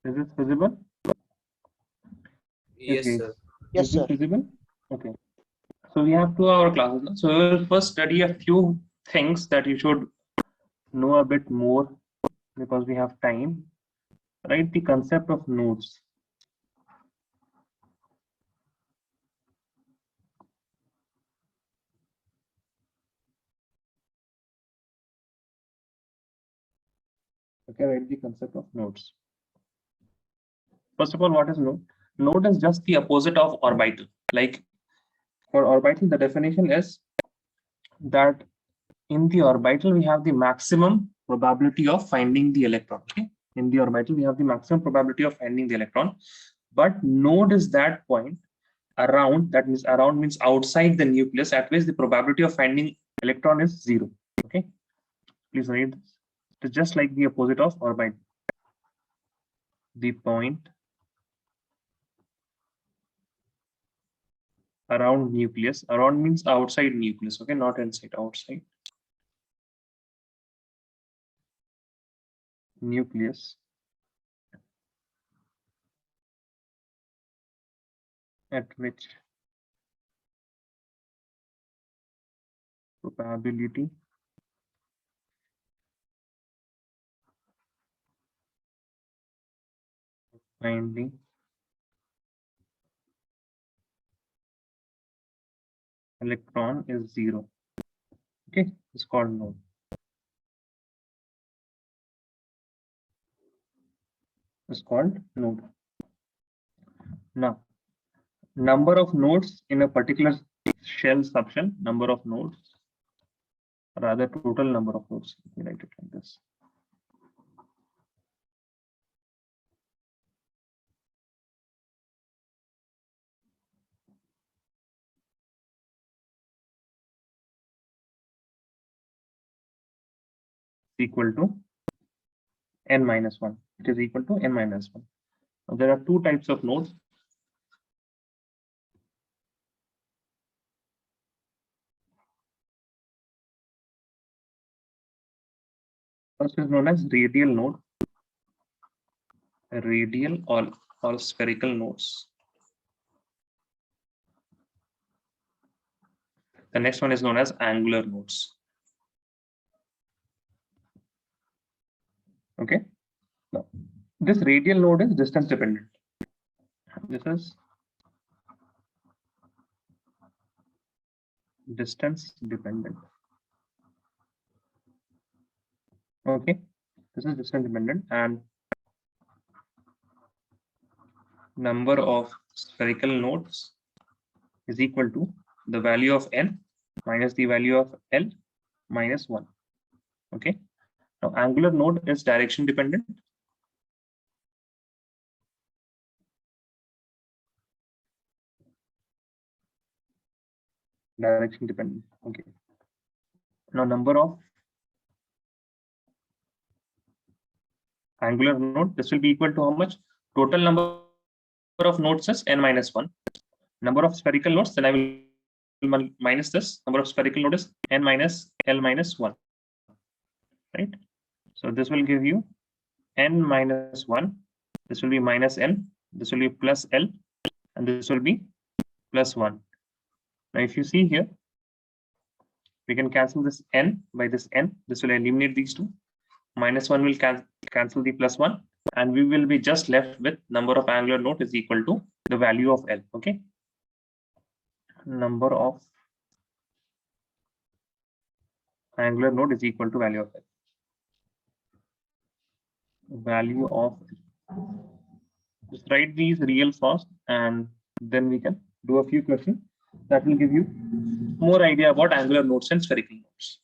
Is this visible? Yes, guys. sir. Yes, Is this sir. visible? Okay. So we have 2 hour classes now. So we will first study a few things that you should know a bit more because we have time. Right? The concept of nodes. Okay, write the concept of nodes. First of all, what is node? Node is just the opposite of orbital. Like for orbital, the definition is that in the orbital we have the maximum probability of finding the electron. Okay, in the orbital we have the maximum probability of finding the electron, but node is that point around, that means around means outside the nucleus, at which the probability of finding electron is 0. Okay, please read this. It is just like the opposite of orbital. The point around nucleus, around means outside nucleus. Okay, not inside, outside nucleus, at which probability finding electron is 0. Okay, it's called node. It's called node. Now, number of nodes in a particular shell subshell, number of nodes, rather total number of nodes. Let me write it like this. Equal to n minus 1. It is equal to n minus 1. Now, there are 2 types of nodes. First is known as radial node, radial or spherical nodes. The next one is known as angular nodes. Okay. Now, this radial node is distance dependent. This is distance dependent. Okay, this is distance dependent, and number of spherical nodes is equal to the value of n minus the value of l minus 1. Okay, now angular node is direction dependent. Direction dependent. Okay, now number of angular node, this will be equal to how much? Total number of nodes is n minus 1. Number of spherical nodes, then I will minus this. Number of spherical nodes is n minus l minus 1. Right? So this will give you n minus 1. This will be minus n. This will be plus l. And this will be plus 1. Now, if you see here, we can cancel this n by this n. This will eliminate these two. Minus 1 will cancel the plus 1. And we will be just left with number of angular node is equal to the value of l. Okay. Number of angular node is equal to value of l. Value of l. Just write these real fast, and then we can do a few questions that will give you more idea about angular nodes and spherical nodes.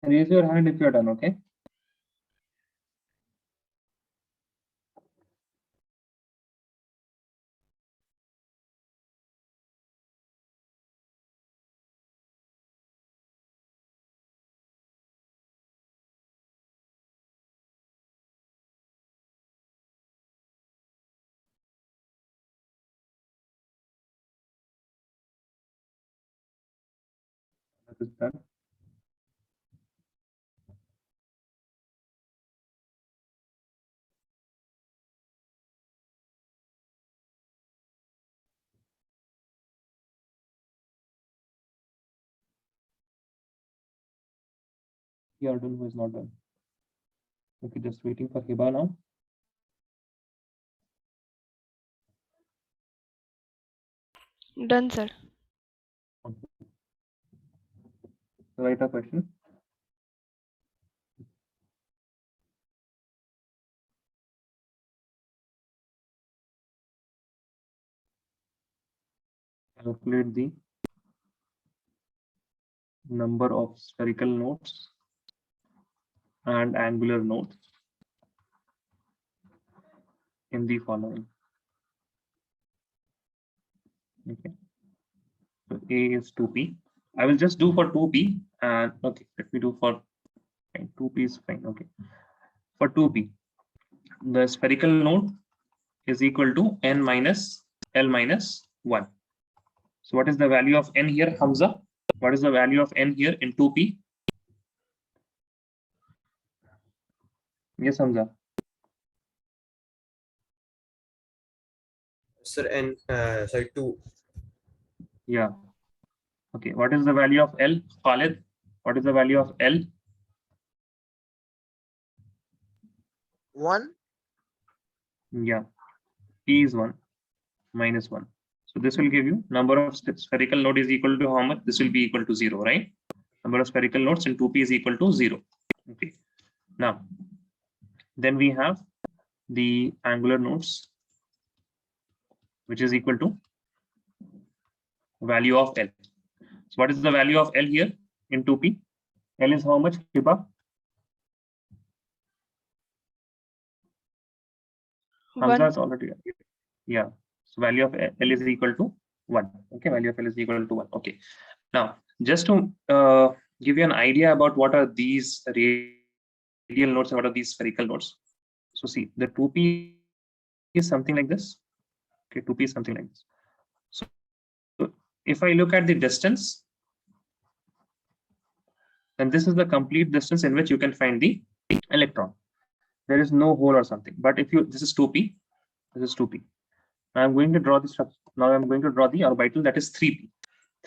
Raise your hand if you're done, okay? is done. Yeah, done. Who is not done? Okay, just waiting for Hiba now. Done, sir. Okay. So write a question. Calculate the number of spherical nodes and angular nodes in the following. Okay. So A is 2p. I will just do for 2p and okay, let me do for 2p is fine. Okay. For 2p, the spherical node is equal to n minus L minus 1. So what is the value of n here, Hamza? What is the value of n here in 2p? Yes, Hamza. Sir, n sorry 2. Yeah. Okay. What is the value of L, Khalid? What is the value of L? 1. Yeah. P is 1 minus 1. So this will give you number of spherical node is equal to how much? This will be equal to 0, right? Number of spherical nodes in 2p is equal to 0. Okay. Now, then we have the angular nodes, which is equal to value of L. So what is the value of L here in 2p? L is how much, Hiba? Hamza is already, yeah. So value of L is equal to 1. Okay, value of L is equal to 1. Okay. Now, just to give you an idea about what are these radial nodes and what are these spherical nodes. So see, the 2p is something like this. Okay, 2p is something like this. So if I look at the distance, then this is the complete distance in which you can find the electron. There is no hole or something. But if you, this is 2p, this is 2p. Now I'm going to draw the structure. Now I'm going to draw the orbital, that is 3p.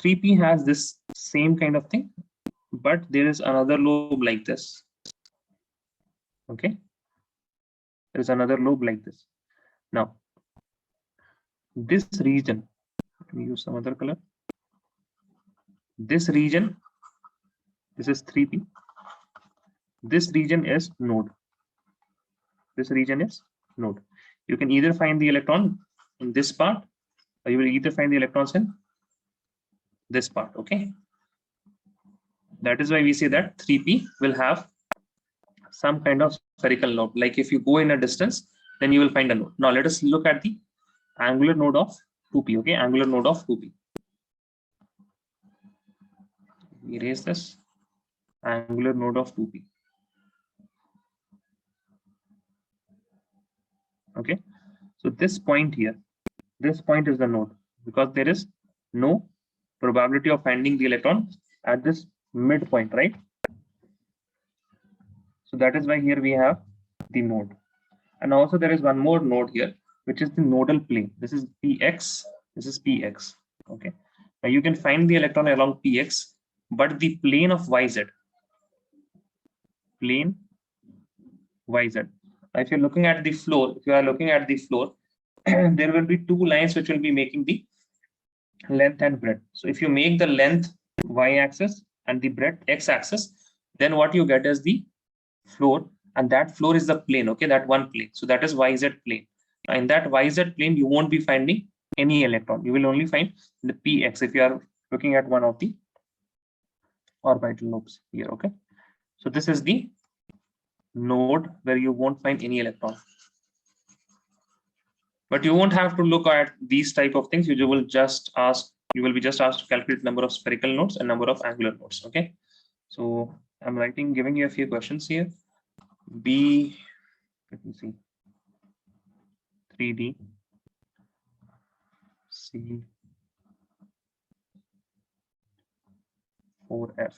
3p has this same kind of thing, but there is another lobe like this. Okay, there is another lobe like this. Now, this region, let me use some other color. This region, this is 3p. This region is node. This region is node. You can either find the electron in this part, or you will either find the electrons in this part. Okay, that is why we say that 3p will have some kind of spherical node. Like if you go in a distance, then you will find a node. Now let us look at the angular node of 2p. Okay, angular node of 2p. Erase this. Angular node of 2p. Okay, so this point here, this point is the node, because there is no probability of finding the electron at this midpoint, right? So that is why here we have the node. And also there is one more node here, which is the nodal plane. This is px, this is px. Okay, now you can find the electron along px, but the plane of yz, plane yz. If you're looking at the floor, if you are looking at the floor, there will be two lines which will be making the length and breadth. So if you make the length y-axis and the breadth x-axis, then what you get is the floor, and that floor is the plane. Okay, that one plane. So that is yz plane. Now in that yz plane, you won't be finding any electron. You will only find the px if you are looking at one of the orbital lobes here. Okay, so this is the node where you won't find any electron. But you won't have to look at these type of things. You will just ask, you will be just asked to calculate number of spherical nodes and number of angular nodes. Okay, so I'm giving you a few questions here. B, let me see, 3D, C, 4f.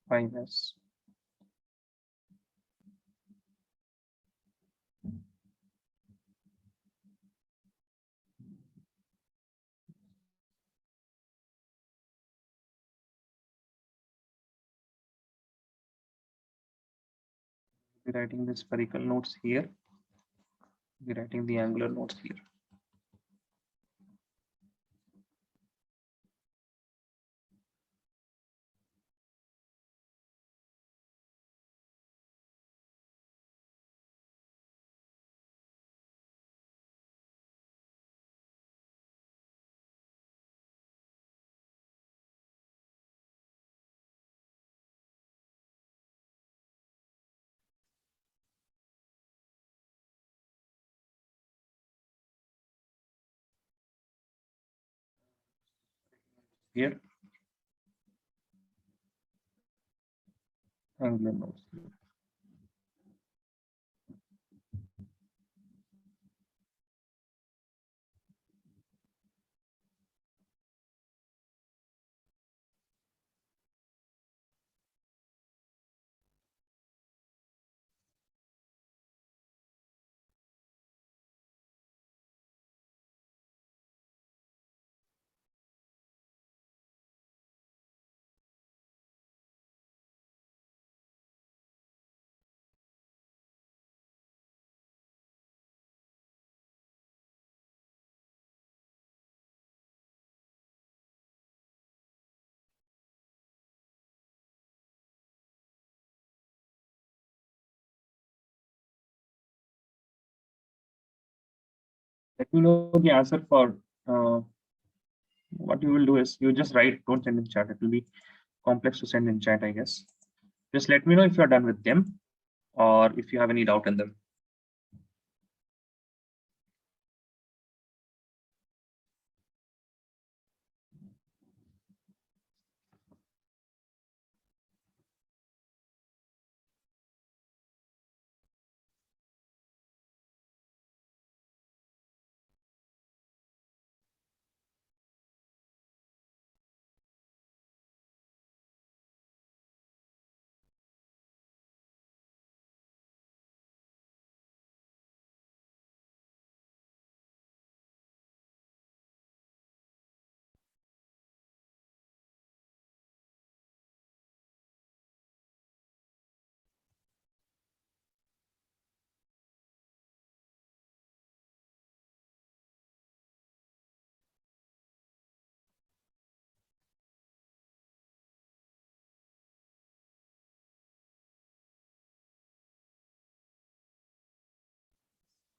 5s. We're writing the spherical nodes here. We're writing the angular nodes here. Here, angular nodes here. Let me know the answer for what you will do is you just write, don't send in chat. It will be complex to send in chat, I guess. Just let me know if you're done with them or if you have any doubt in them.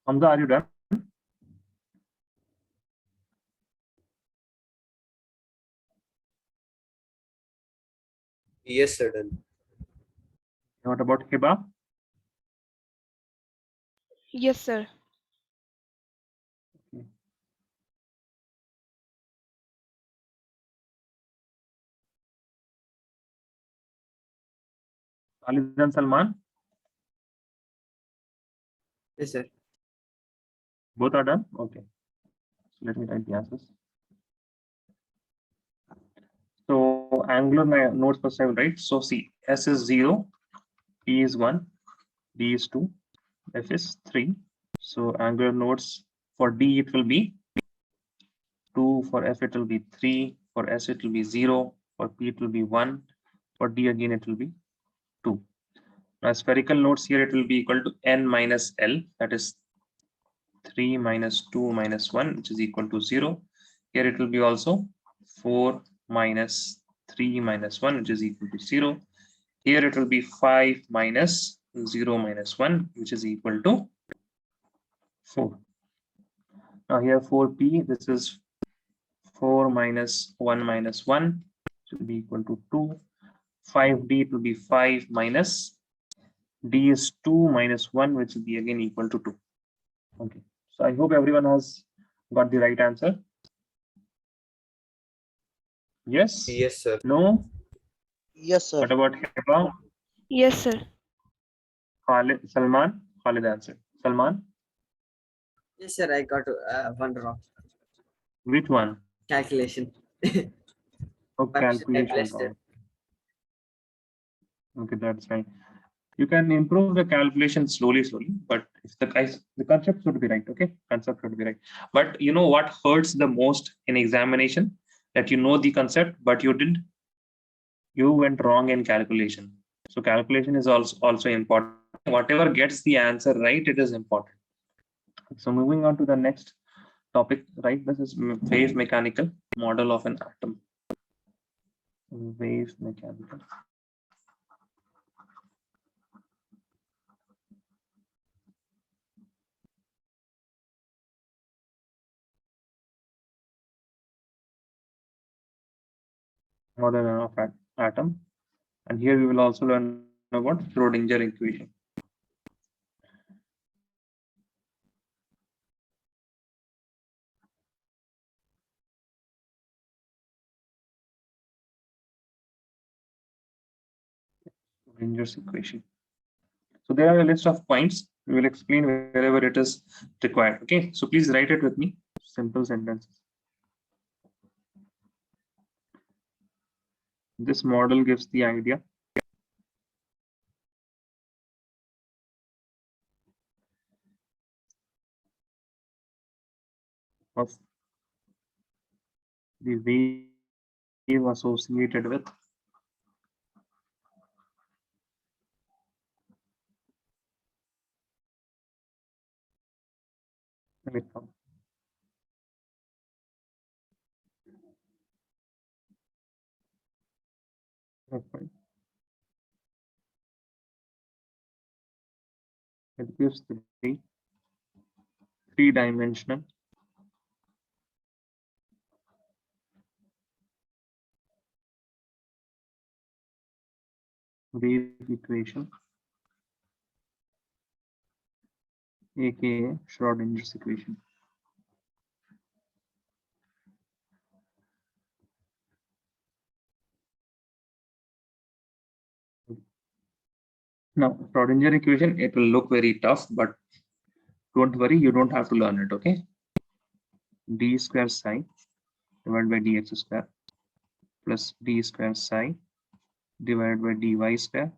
Hamza, are you done? Yes, sir, done. What about Hiba? Yes, sir. Khalid and Salman, Yes, sir. both are done? Okay. So let me write the answers. So angular nodes first I will write. So see, S is 0, P is 1, D is 2, F is 3. So angular nodes for D it will be 2, for F it will be 3, for S it will be 0, for P it will be 1, for D again it will be 2. Now spherical nodes here it will be equal to n minus L, that is 3 minus 2 minus 1, which is equal to 0. Here it will be also 4 minus 3 minus 1, which is equal to 0. Here it will be 5 minus 0 minus 1, which is equal to 4. Now here 4p, this is 4 minus 1 minus 1, which will be equal to 2. 5d, it will be 5 minus d is 2 minus 1, which will be again equal to 2. Okay, so I hope everyone has got the right answer. Yes? Yes, sir. No? Yes, sir. What about Hiba? Yes, sir. Khalid, Salman? Khalid answered. Salman? Yes, sir. I got one wrong. Which one? Calculation. Oh, But I calculation placed wrong. it. Okay, that's right. You can improve the calculation slowly, but if the concept should be right, okay? Concept should be right. But you know what hurts the most in examination? That you know the concept, but you went wrong in calculation. So calculation is also important. Whatever gets the answer right, it is important. So moving on to the next topic, right? This is wave mechanical model of an atom. Wave mechanical. Model of atom. And here we will also learn about Schrodinger equation. Schrodinger's equation. So there are a list of points. We will explain wherever it is required. Okay, so please write it with me. Simple sentences. This model gives the idea of the wave associated with electron. Okay. It gives the three-dimensional wave equation, aka Schrodinger's equation. Now, Schrodinger equation, it will look very tough, but don't worry, you don't have to learn it, okay? D square psi divided by dx square plus d square psi divided by dy square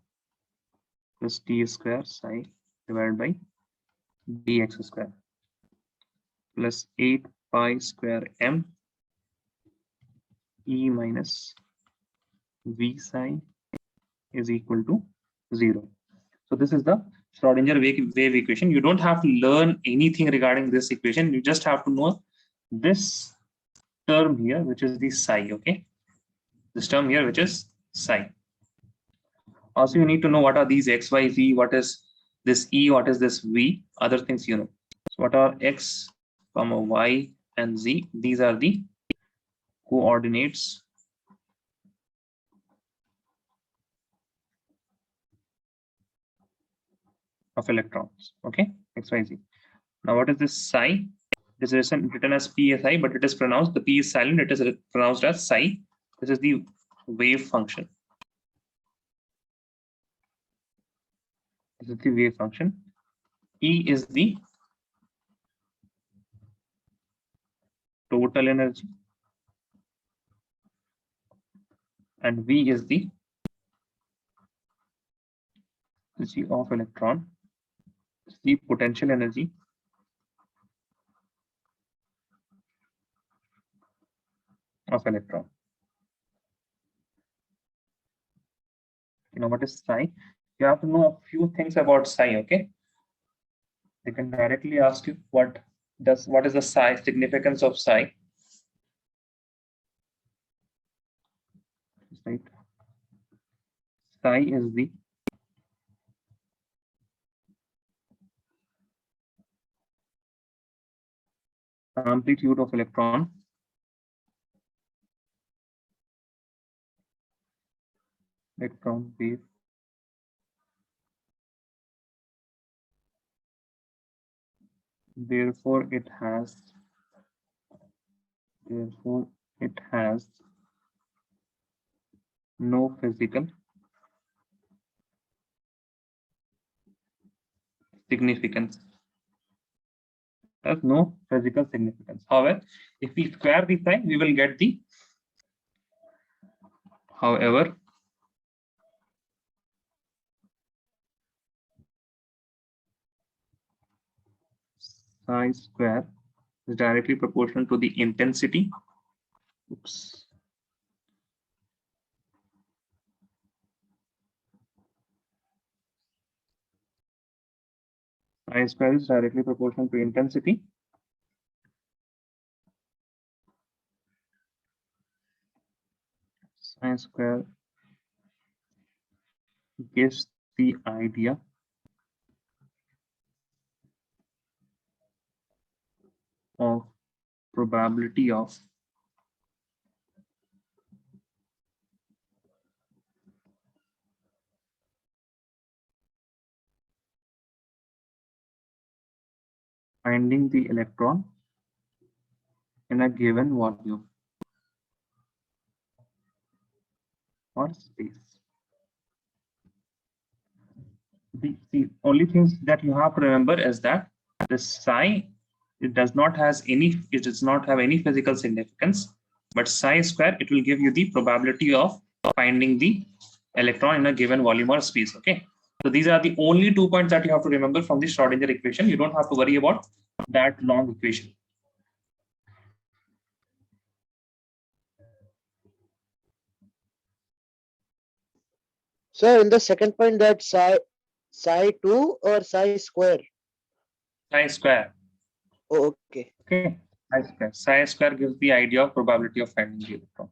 plus d square psi divided by dx square plus 8 pi square m e minus v psi is equal to 0. So this is the Schrodinger wave equation. You don't have to learn anything regarding this equation. You just have to know this term here, which is the psi, okay? This term here, which is psi. Also, you need to know what are these x, y, z, what is this e, what is this v, other things you know. So what are x, comma, y, and z? These are the coordinates of electrons, okay? X, y, z. Now, what is this psi? This is written as psi, but it is pronounced, the p is silent, it is pronounced as psi. This is the wave function. This is the wave function. E is the total energy, and V is the energy of electron, the potential energy of electron. You know what is psi? You have to know a few things about psi, okay? They can directly ask you what is the psi significance of psi? Right. Psi is the amplitude of electron wave. Therefore, it has no physical significance. has no physical significance. However, if we square the psi, we will get the, however, psi square is directly proportional to the intensity. Oops. Psi square is directly proportional to intensity. Psi square gives the idea of probability of finding the electron in a given volume or space. The only things that you have to remember is that the psi, it does not have any physical significance, but psi square, it will give you the probability of finding the electron in a given volume or space. Okay, so these are the only 2 points that you have to remember from the Schrodinger equation. You don't have to worry about that long equation. Sir, in the second point, that psi 2 or psi square? Psi square. Oh, okay. Okay, psi square. Psi square gives the idea of probability of finding the electron.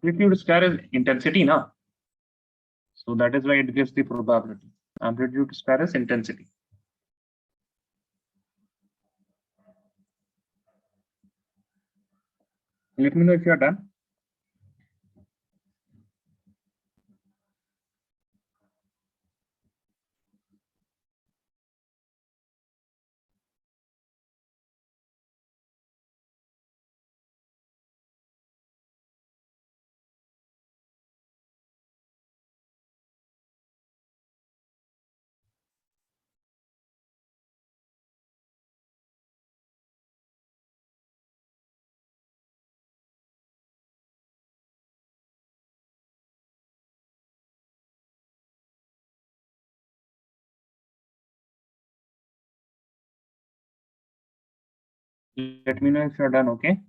Amplitude square is intensity, na? So that is why it gives the probability. Amplitude square is intensity. Let me know if you are done. Let me know if you are done, okay?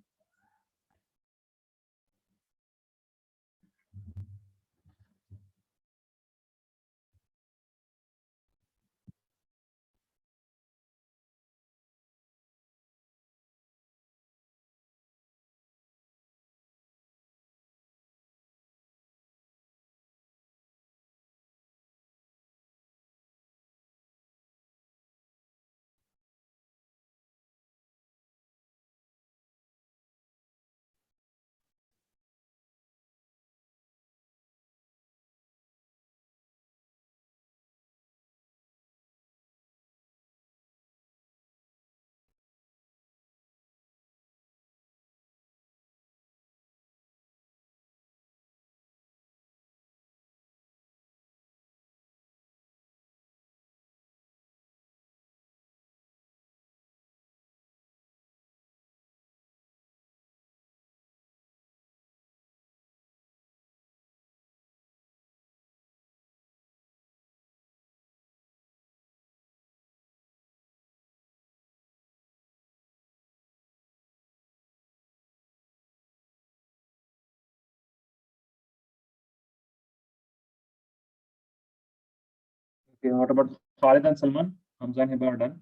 Okay, what about Khalid and Salman? Hamza and Hiba are done.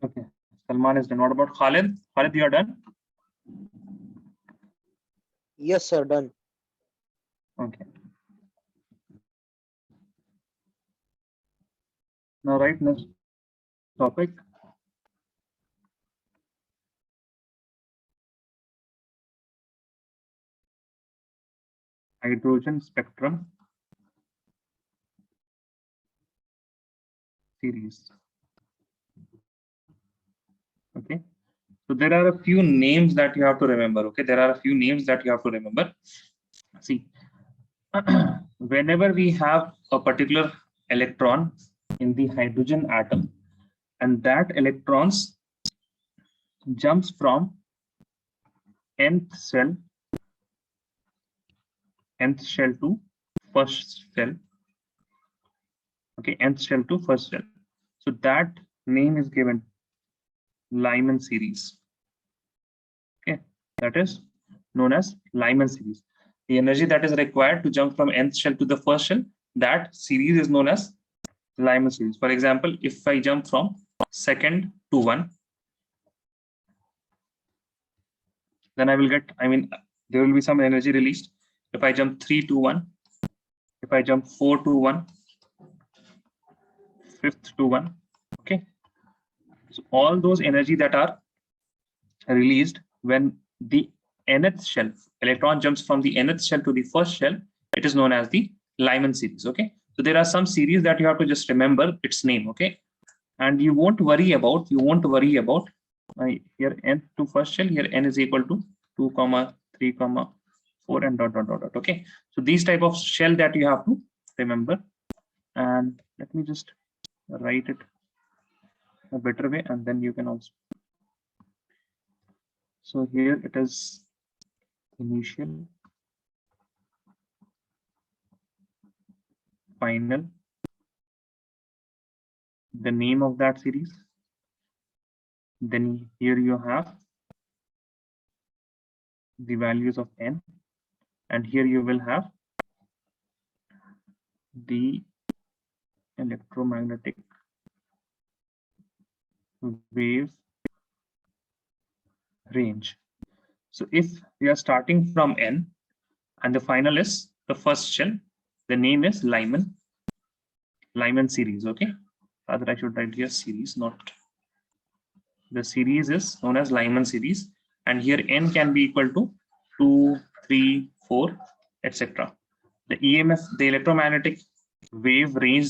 Okay, Salman is done. What about Khalid? Khalid, you are done? Yes, sir, done. Okay. Now, right, next topic. hydrogen spectrum series. Okay, so there are a few names that you have to remember. Okay, there are a few names that you have to remember. See, whenever we have a particular electron in the hydrogen atom, and that electrons jumps from nth shell to first shell. Okay, nth shell to first shell. So that name is given Lyman series. Okay, that is known as Lyman series. The energy that is required to jump from nth shell to the first shell, that series is known as Lyman series. For example, if I jump from second to 1, then I will get, there will be some energy released. If I jump 3 to 1, if I jump 4 to 1, 5th to 1, okay. So all those energy that are released when the nth shell, electron jumps from the nth shell to the first shell, it is known as the Lyman series, okay. So there are some series that you have to just remember its name, okay. And you won't worry about here n to first shell, here n is equal to 2, 3, 4 and dot, okay. So these type of shell that you have to remember, and let me just write it a better way, and then you can also. So here it is initial, final, the name of that series. Then here you have the values of n, and here you will have the electromagnetic wave range. So if we are starting from n and the final is the first shell, the name is Lyman series, okay. Rather I should write here series, not the series is known as Lyman series, and here n can be equal to 2, 3, 4, etc. The EMF, the electromagnetic wave range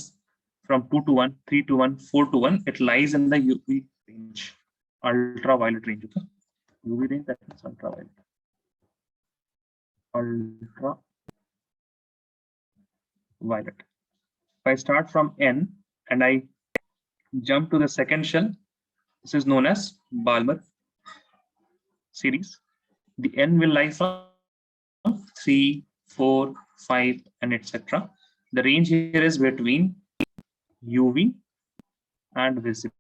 from 2 to 1, 3 to 1, 4 to 1, it lies in the UV range, ultraviolet range, okay. UV range, that is ultraviolet. Ultraviolet. If I start from n and I jump to the second shell, this is known as Balmer series. The n will lie from 3, 4, 5, and etc. The range here is between UV and visible.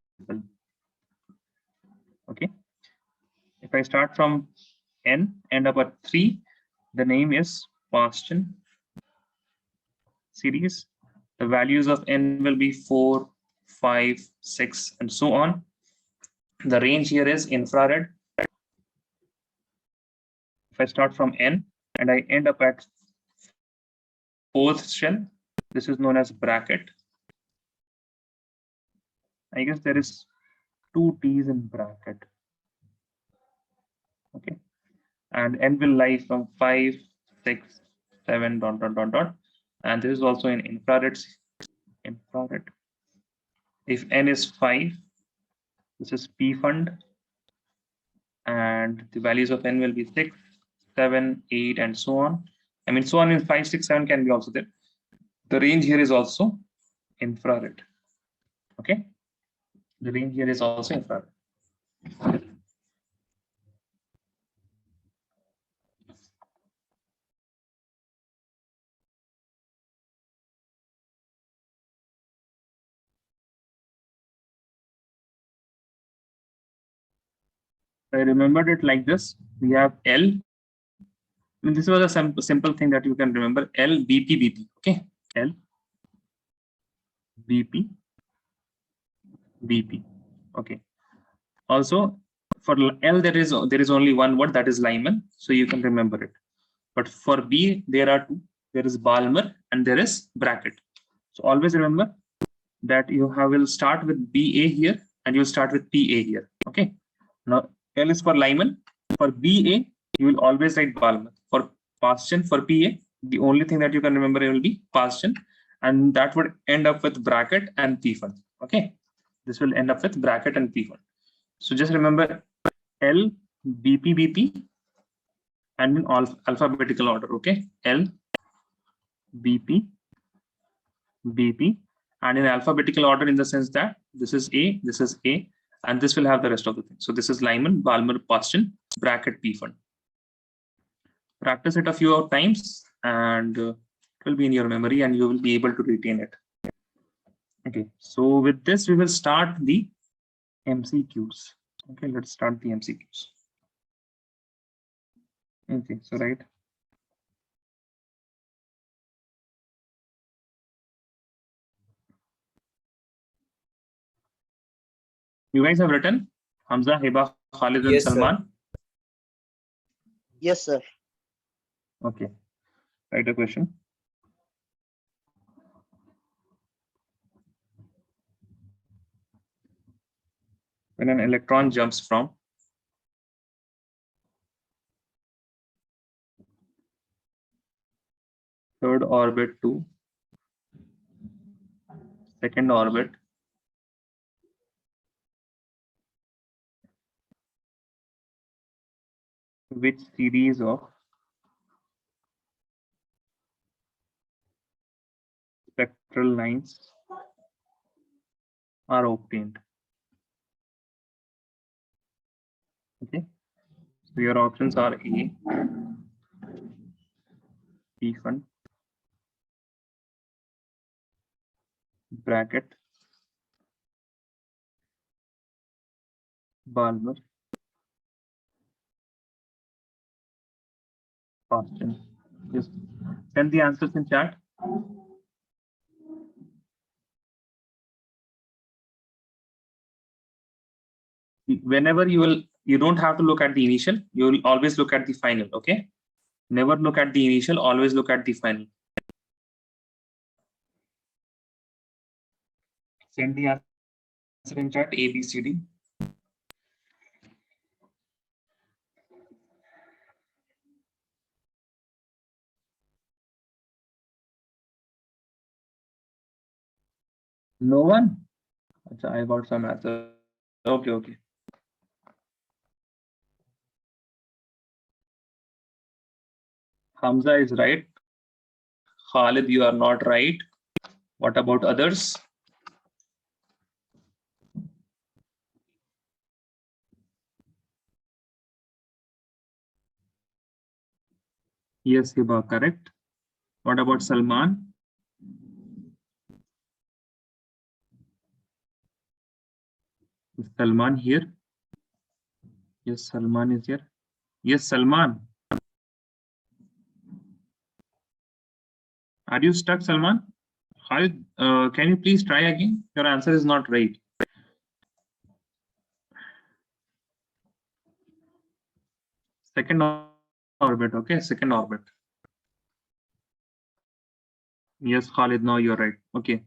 Okay. If I start from n, end up at 3, the name is Paschen series. The values of n will be 4, 5, 6, and so on. The range here is infrared. If I start from n and I end up at 4th shell, this is known as bracket. I guess there is 2 T's in bracket. Okay. And n will lie from 5, 6, 7, dot, dot, dot, dot. And this is also in infrared. If n is 5, this is P fund. And the values of n will be 6, 7, 8, and so on. So on in 5, 6, 7 can be also there. The range here is also infrared. Okay. The range here is also infrared. I remembered it like this. We have L. This was a simple thing that you can remember. L, BP, BP. Okay. L, BP, BP. Okay. Also, for L, there is only one word, that is Lyman. So you can remember it. But for B, there are 2. There is Balmer and there is bracket. So always remember that you will start with BA here and you'll start with PA here. Okay. Now L is for Lyman. For BA, you will always write Balmer. For Paschen, for PA, The only thing that you can remember will be past tense, and that would end up with bracket and P1. Okay, this will end up with bracket and P1. So just remember L, BP, BP, and in alphabetical order. Okay, L, BP, BP, and in alphabetical order in the sense that this is A, and this will have the rest of the things. So this is Lyman, Balmer, Paston, bracket, P1. Practice it a few times and it will be in your memory and you will be able to retain it. Okay, so with this, we will start the MCQs. Okay, let's start the MCQs. Okay, so right. You guys have written Hamza, Heba, Khalid, and Yes, sir. Salman. Yes, sir. Okay, write a question. When an electron jumps from third orbit to second orbit, which series of spectral lines are obtained? Okay, so your options are A, P1, bracket, Balmer, Paston. Just send the answers in chat. Whenever you don't have to look at the initial, you will always look at the final. Okay, never look at the initial, always look at the final. Send the answer in chat, A, B, C, D. No one? Achha, I got some answer. Okay, okay. Hamza is right. Khalid, you are not right. What about others? Yes, Hiba, correct. What about Salman? Is Salman here? Yes, Salman is here. Yes, Salman. Are you stuck, Salman? Khalid, can you please try again? Your answer is not right. Second orbit, okay, second orbit. Yes, Khalid, now you're right. Okay.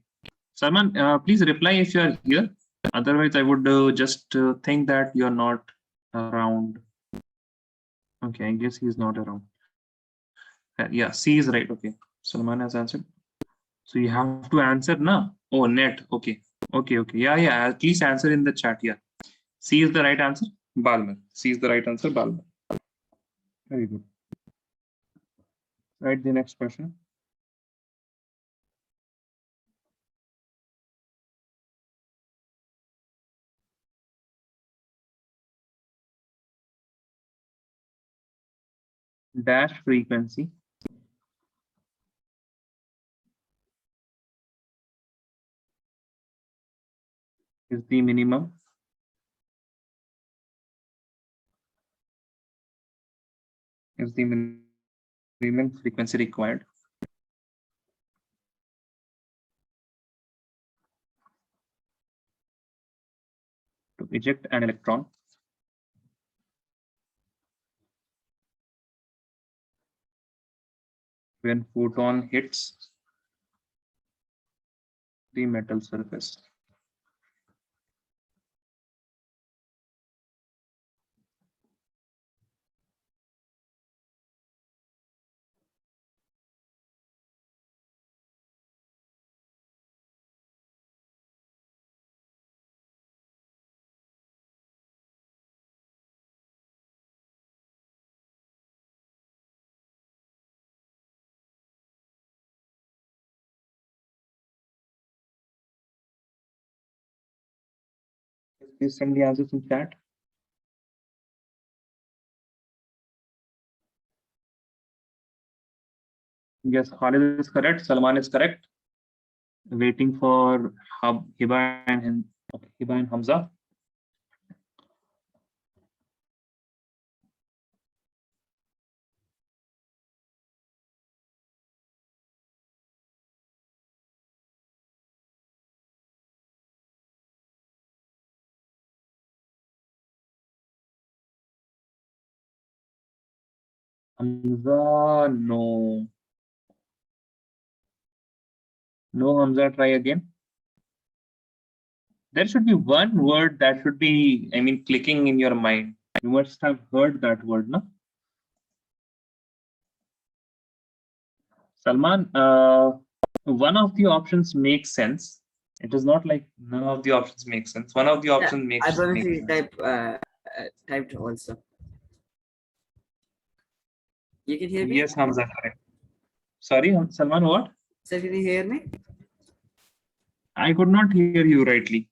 Salman, please reply if you are here. Otherwise, I would just think that you're not around. Okay, I guess he's not around. Yeah, C is right. Okay, Salman has answered. So you have to answer now. Oh, net. Okay. Okay. Okay. Yeah. Yeah. Please answer in the chat. Yeah. C is the right answer. Balmer. C is the right answer. Balmer. Very good. Write the next question. Dash frequency is the minimum minimum frequency required to eject an electron when photon hits the metal surface. Please send the answers in chat. Yes, Khalid is correct. Salman is correct. Waiting for Hiba and Hamza. Hamza, no. No, Hamza, try again. There should be one word that should be, I mean, clicking in your mind. You must have heard that word, no? Salman, one of the options makes sense. It is not like none of the options make sense. One of the options I makes permanently sense. typed also. You can hear me? Yes, Hamza, correct. Sorry, Salman, what? Sir, can you hear me? I could not hear you rightly.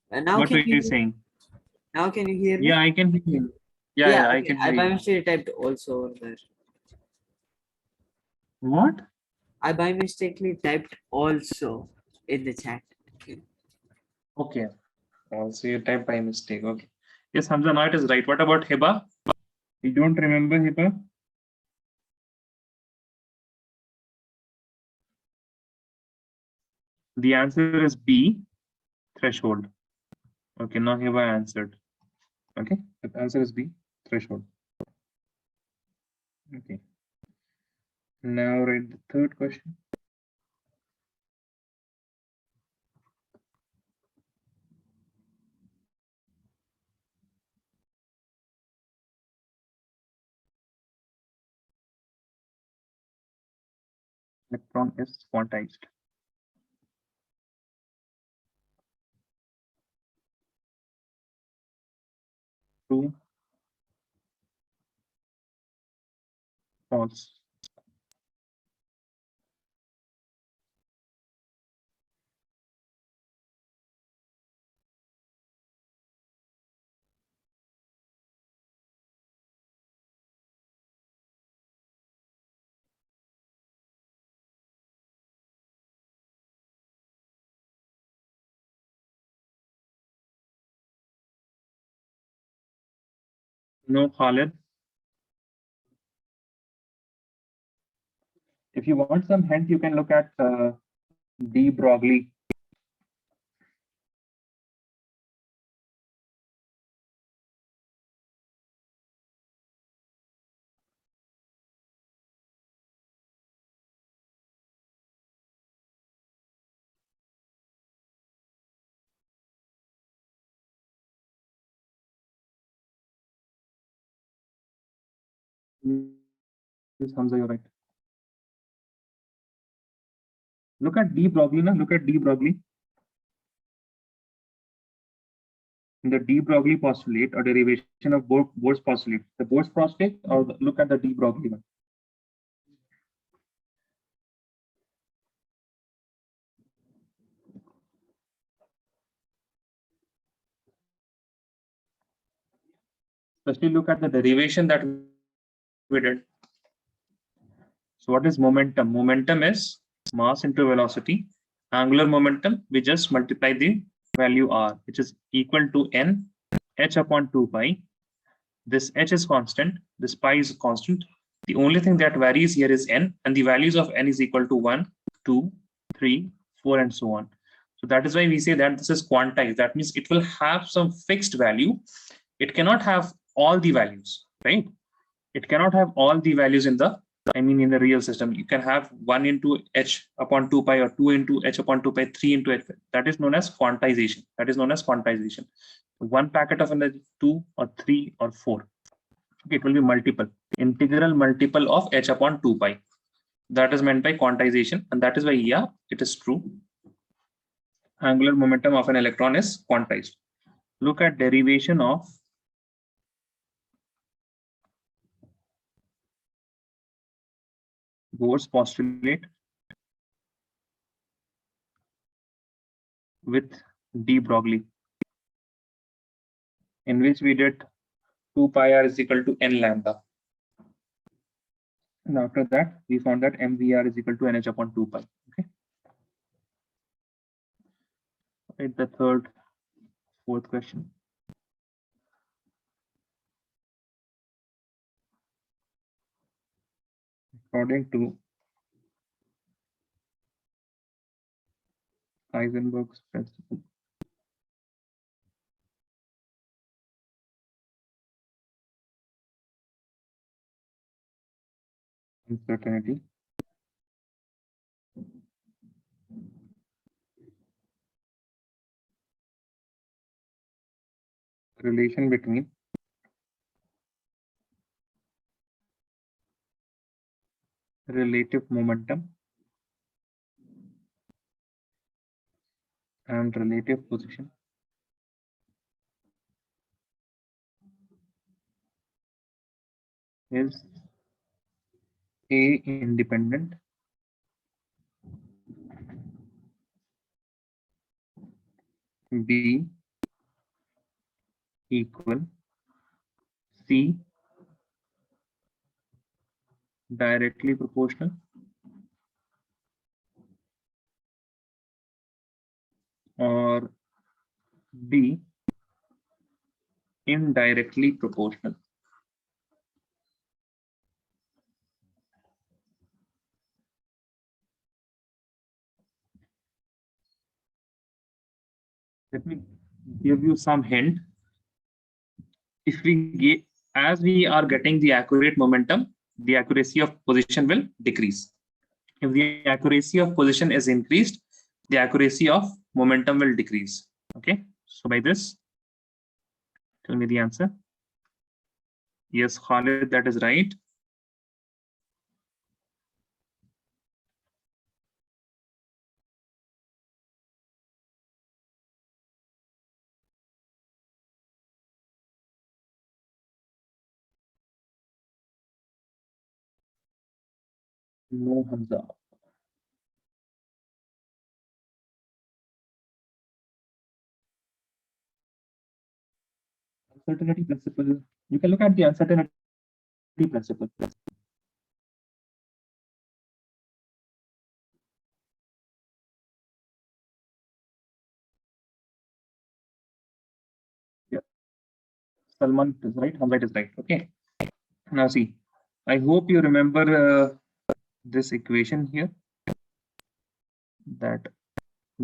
Now What can were you you saying? now can you hear me? Yeah, I can hear you. Yeah, I okay. can I hear by you. mistake typed also over there. What? I by mistakenly typed also in the chat. Okay. Also, you typed by mistake. Okay. Yes, Hamza, now it is right. What about Hiba? You don't remember Hiba? The answer is B, threshold. Okay, now Hiba answered. Okay, the answer is B, threshold. Okay. Now write the third question. Electron is quantized. True, false. No, Khalid. If you want some hint, you can look at de Broglie. Yes, Hamza, you're right. Look at de Broglie, na? Look at de Broglie. In the de Broglie postulate or derivation of Bohr's postulate, the Bohr's postulate, or look at the de Broglie one. Especially look at the derivation that we did. So what is momentum? Momentum is mass into velocity. Angular momentum, we just multiply the value r, which is equal to n h upon 2 pi. This h is constant, this pi is constant. The only thing that varies here is n, and the values of n is equal to 1, 2, 3, 4, and so on. So that is why we say that this is quantized. That means it will have some fixed value. It cannot have all the values, right? It cannot have all the values in the, I mean, in the real system. You can have 1 into h upon 2 pi or 2 into h upon 2 pi, 3 into h. That is known as quantization. That is known as quantization. One packet of energy, 2 or 3 or 4. Okay, it will be multiple, integral multiple of h upon 2 pi. That is meant by quantization, and that is why, yeah, it is true. Angular momentum of an electron is quantized. Look at derivation of Bohr's postulate with de Broglie, in which we did 2 pi r is equal to n lambda. And after that, we found that mvr is equal to nh upon 2 pi. Okay. Right, the fourth question. According to Heisenberg's principle, uncertainty relation between relative momentum and relative position is A independent, B equal, C directly proportional, or D indirectly proportional. Let me give you some hint. If we get, as we are getting the accurate momentum, the accuracy of position will decrease. If the accuracy of position is increased, the accuracy of momentum will decrease. Okay. So by this, tell me the answer. Yes, Khalid, that is right. No, Hamza. Uncertainty principle. You can look at the uncertainty principle. Yeah. Salman is right. Hamza is right. Okay. Now see, I hope you remember this equation here, that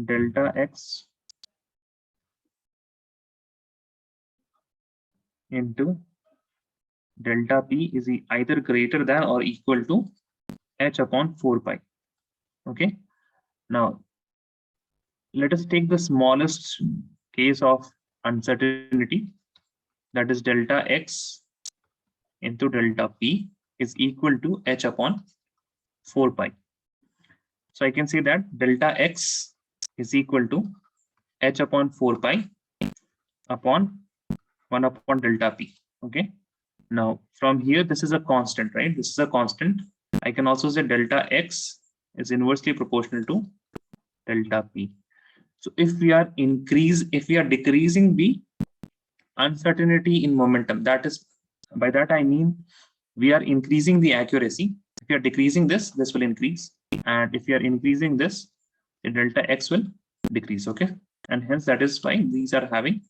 delta x into delta p is either greater than or equal to h upon 4 pi. Okay. Now, let us take the smallest case of uncertainty, that is delta x into delta p is equal to h upon 4 pi. So I can say that delta x is equal to h upon 4 pi upon 1 upon delta p. Okay. Now from here, this is a constant, right? This is a constant. I can also say delta x is inversely proportional to delta p. So if we are decreasing the uncertainty in momentum, that is, by that I mean we are increasing the accuracy. If you are decreasing this will increase, and if you are increasing this, the delta x will decrease. Okay, and hence that is why these are having.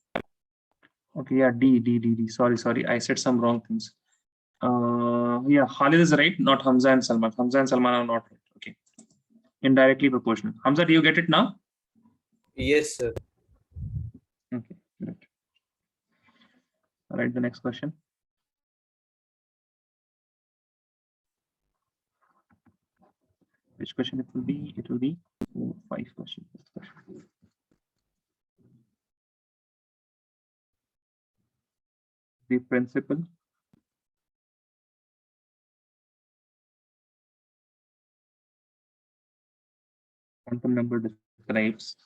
Okay, yeah, D. Sorry, I said some wrong things. Yeah, Khalid is right, not Hamza and Salman. Hamza and Salman are not right. Okay, indirectly proportional. Hamza, do you get it now? Yes, sir. Okay, great. All right, the next question. Which question it will be? It will be 4, 5 questions. The principle quantum number describes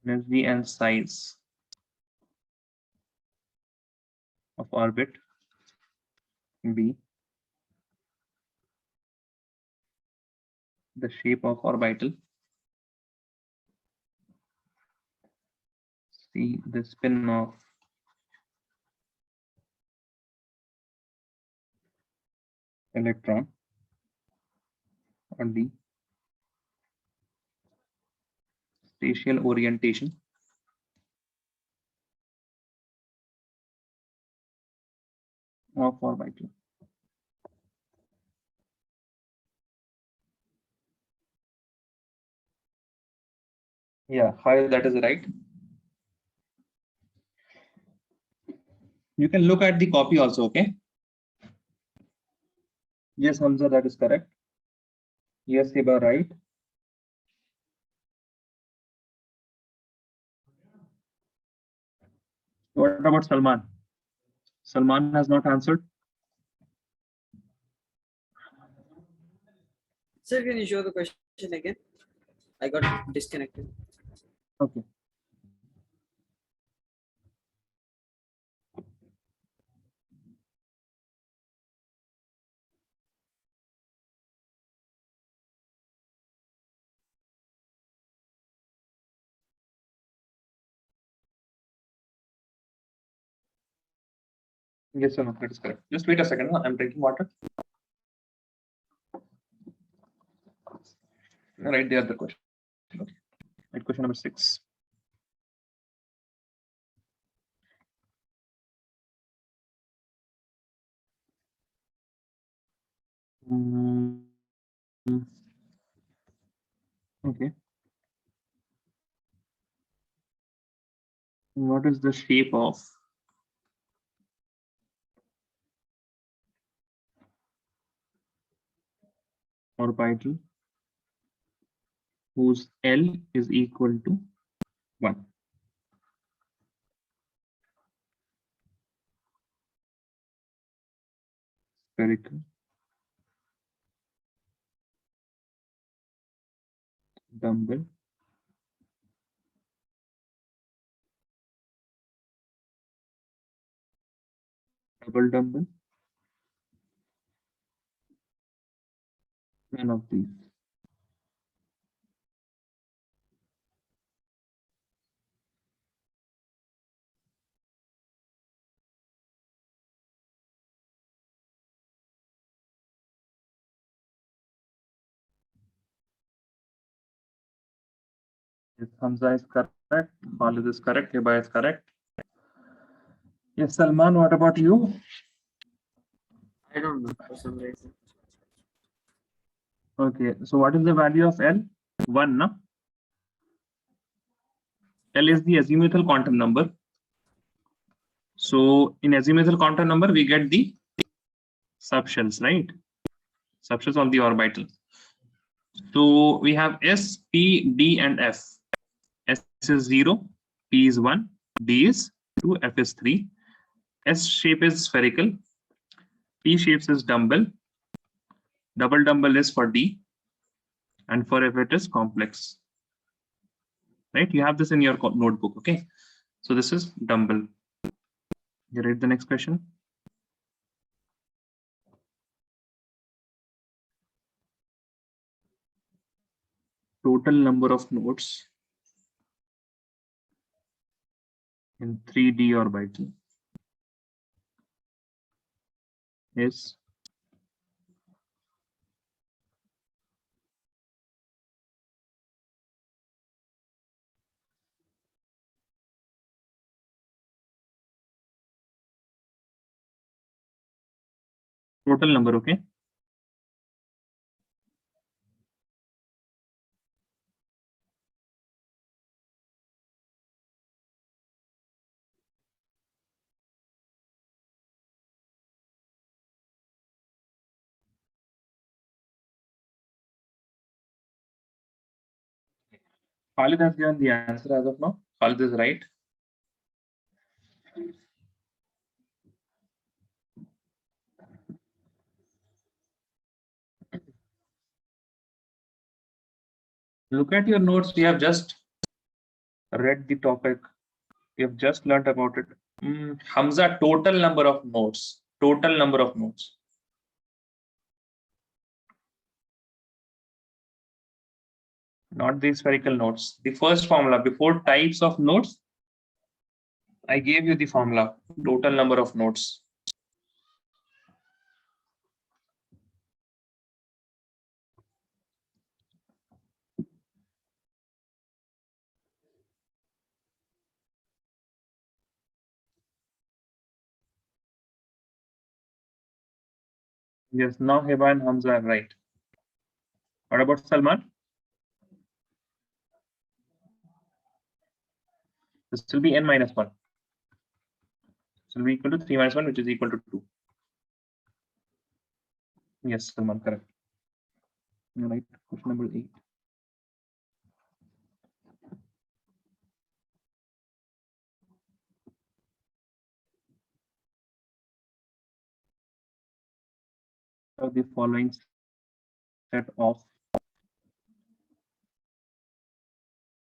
energy and size of orbit B the shape of orbital. C, the spin of electron. Or D, spatial orientation of orbital. Yeah, Khalid, that is right. You can look at the copy also, okay? Yes, Hamza, that is correct. Yes, Hiba, right. What about Salman? Salman has not answered. Sir, can you show the question again? I got disconnected. Okay. Yes or no, that is correct. Just wait a second. I'm drinking water. Right there, the question. Okay. Right, question number 6. Okay. What is the shape of orbital whose L is equal to 1? Spherical, dumbbell, double dumbbell, none of these. Yes, Hamza is correct. Khalid is correct. Hiba is correct. Yes, Salman, what about you? I don't know for some reason. Okay, so what is the value of L? 1, no? L is the azimuthal quantum number. So in azimuthal quantum number, we get the subshells, right? Subshells of the orbital. So we have S, P, D, and F. S is 0, P is 1, D is 2, F is 3. S shape is spherical. P shapes is dumbbell. Double dumbbell is for D. And for F it is complex. Right? You have this in your notebook, okay? So this is dumbbell. You read the next question. Total number of nodes in 3D orbital is total number, okay? Khalid has given the answer as of now. Khalid is right. Look at your notes. We have just read the topic. We have just learned about it. Hamza, total number of nodes. Total number of nodes. not the spherical nodes. The first formula before types of nodes, I gave you the formula, total number of nodes. Yes, now Hiba and Hamza are right. What about Salman? This will be n minus 1. This will be equal to 3 minus 1, which is equal to 2. Yes, Salman, correct. Right, question number 8. Of the following set of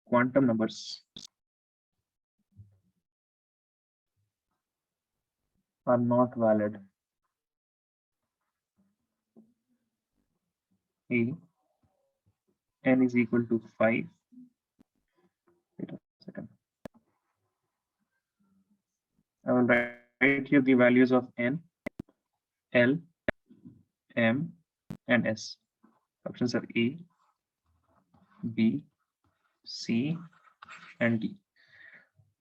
quantum numbers are not valid. A, n is equal to 5. Wait a second. I will write here the values of n, l, m, and s. Options are A, B, C, and D.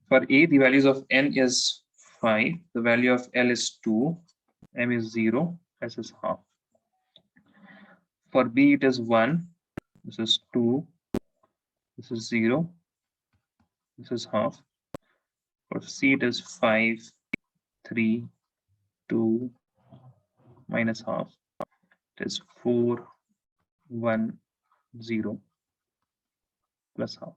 For A, the values of n is 5, the value of L is 2, M is 0, S is half. For B, it is 1, this is 2, this is 0, this is half. For C, it is 5, 3, 2, minus half. It is 4, 1, 0, plus half.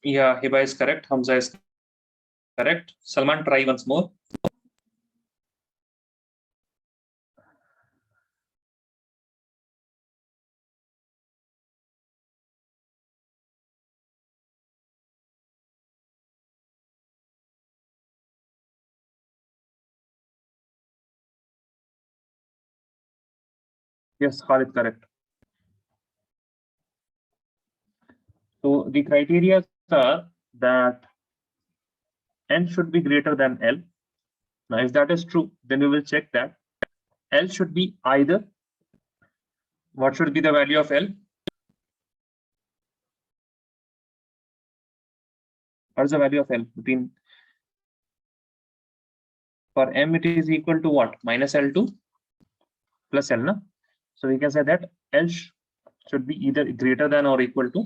Yeah, Hiba is correct. Hamza is correct. Salman, try once more. Yes, Khalid, correct. So the criteria are that n should be greater than L. Now, if that is true, then we will check that L should be either. What should be the value of L? What is the value of L between? For M, it is equal to what? Minus L2 plus L, no? So we can say that L should be either greater than or equal to.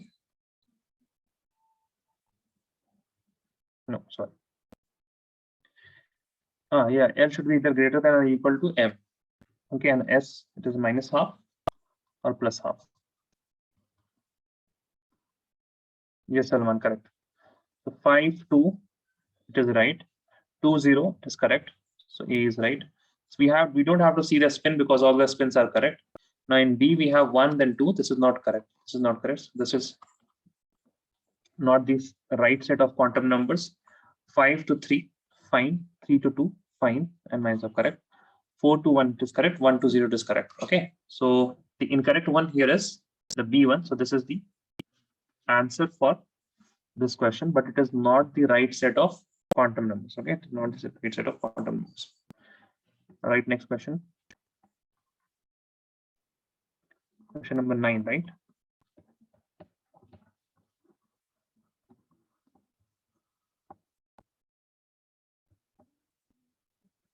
No, sorry. Yeah, L should be either greater than or equal to M. Okay, and S, it is minus half or plus half. Yes, Salman, correct. So 5, 2, it is right. 2, 0 is correct. So A is right. So we don't have to see the spin because all the spins are correct. Now in B, we have 1, then 2. This is not correct. This is not correct. This is not the right set of quantum numbers. 5 to 3, fine. 3 to 2, fine. And minus are correct. 4 to 1 is correct. 1 to 0 is correct. Okay. So the incorrect one here is the B one. So this is the answer for this question, but it is not the right set of quantum numbers. Okay, it's not the right set of quantum numbers. All right, next question. Question number 9, right?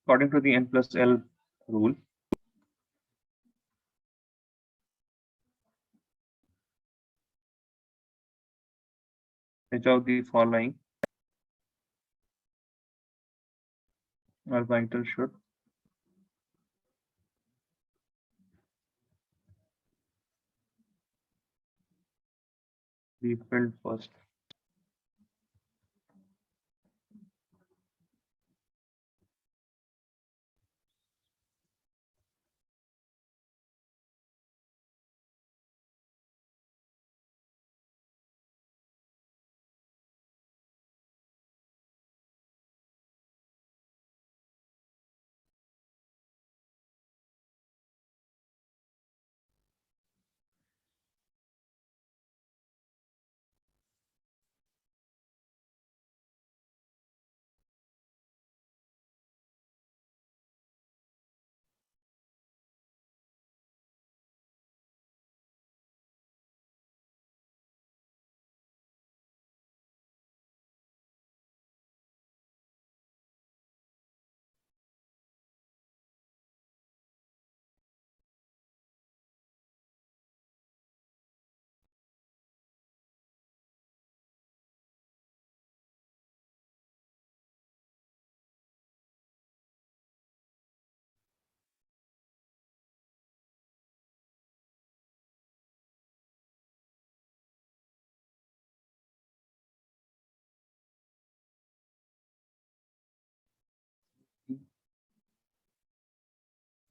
According to the n plus L rule, Which of the following orbital should be filled first?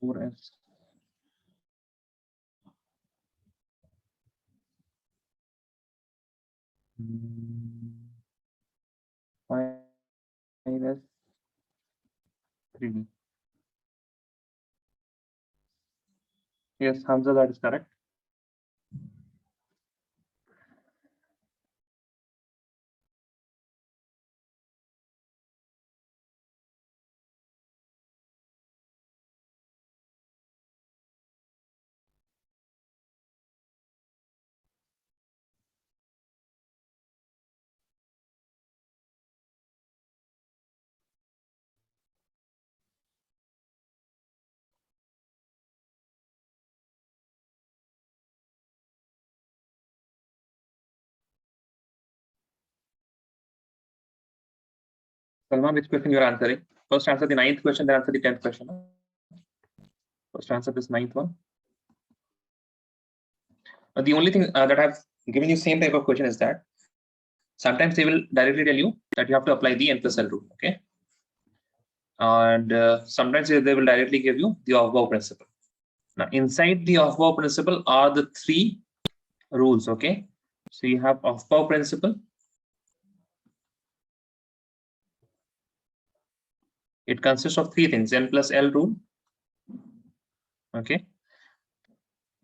Four S. Five S. 3D. Yes, Hamza, that is correct. Salman, which question you're answering? First answer the 9th question, then answer the 10th question. First answer this 9th one. The only thing that I've given you same type of question is that sometimes they will directly tell you that you have to apply the n plus L rule, okay? And sometimes they will directly give you the Aufbau principle. Now, inside the Aufbau principle are the 3 rules, okay? So you have Aufbau principle. It consists of 3 things: n plus L rule, okay?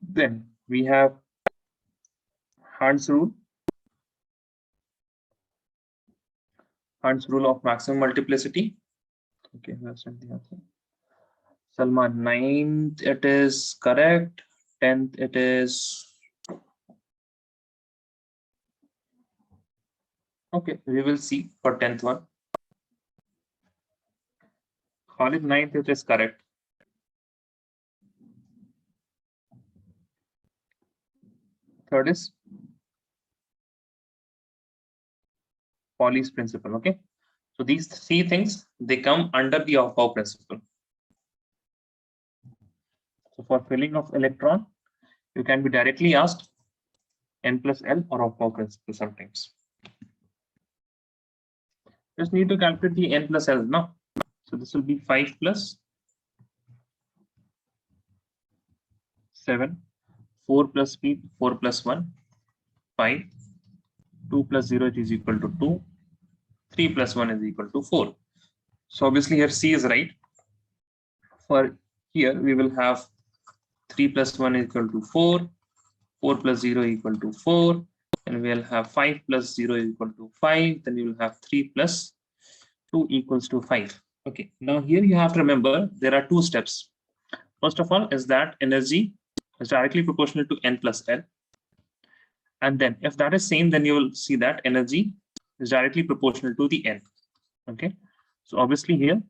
Then we have Hund's rule. Hund's rule of maximum multiplicity. Okay, that's not the answer. Salman, 9th it is correct. 10th it is okay. We will see for 10th one. Khalid, 9th it is correct. Third is Pauli's principle. Okay, so these 3 things, they come under the Aufbau principle. So for filling of electron, you can be directly asked n plus L or Aufbau principle sometimes. Just need to calculate the n plus L now. So this will be 5 plus 7, 4 plus speed, 4 plus 1, 5, 2 plus 0 is equal to 2, 3 plus 1 is equal to 4. So obviously here C is right. For here we will have 3 plus 1 is equal to 4, 4 plus 0 equal to 4, and we'll have 5 plus 0 is equal to 5, then you will have 3 plus 2 equals to 5. Okay, now here you have to remember there are 2 steps. First of all is that energy is directly proportional to n plus L. And then if that is same, then you will see that energy is directly proportional to the n. Okay, so obviously here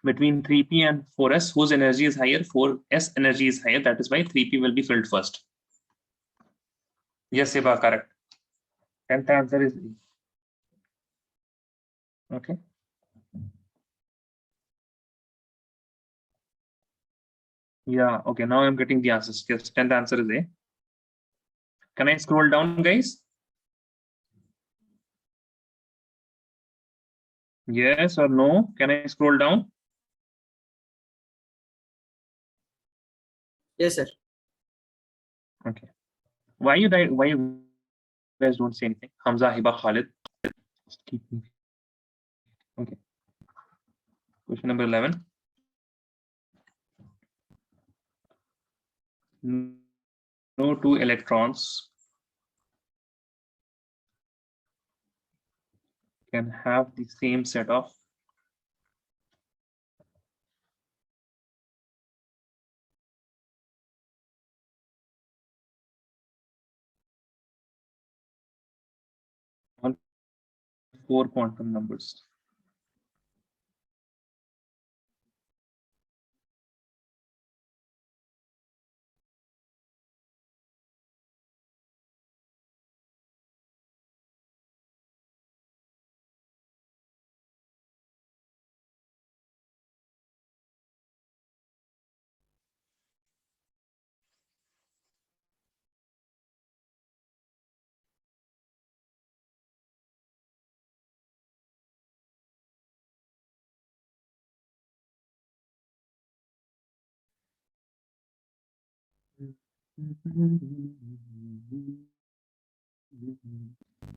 between 3p and 4s, whose energy is higher, 4s energy is higher. That is why 3p will be filled first. Yes, Eva, correct. 10th answer is E. Okay. Yeah, okay, now I'm getting the answers. Yes, 10th answer is A. Can I scroll down, guys? Yes or no? Can I scroll down? Yes, sir. Okay. Why you guys don't say anything? Hamza, Hiba, Khalid. Just keep me. Okay. Question number 11. No two electrons can have the same set of all 4 quantum numbers.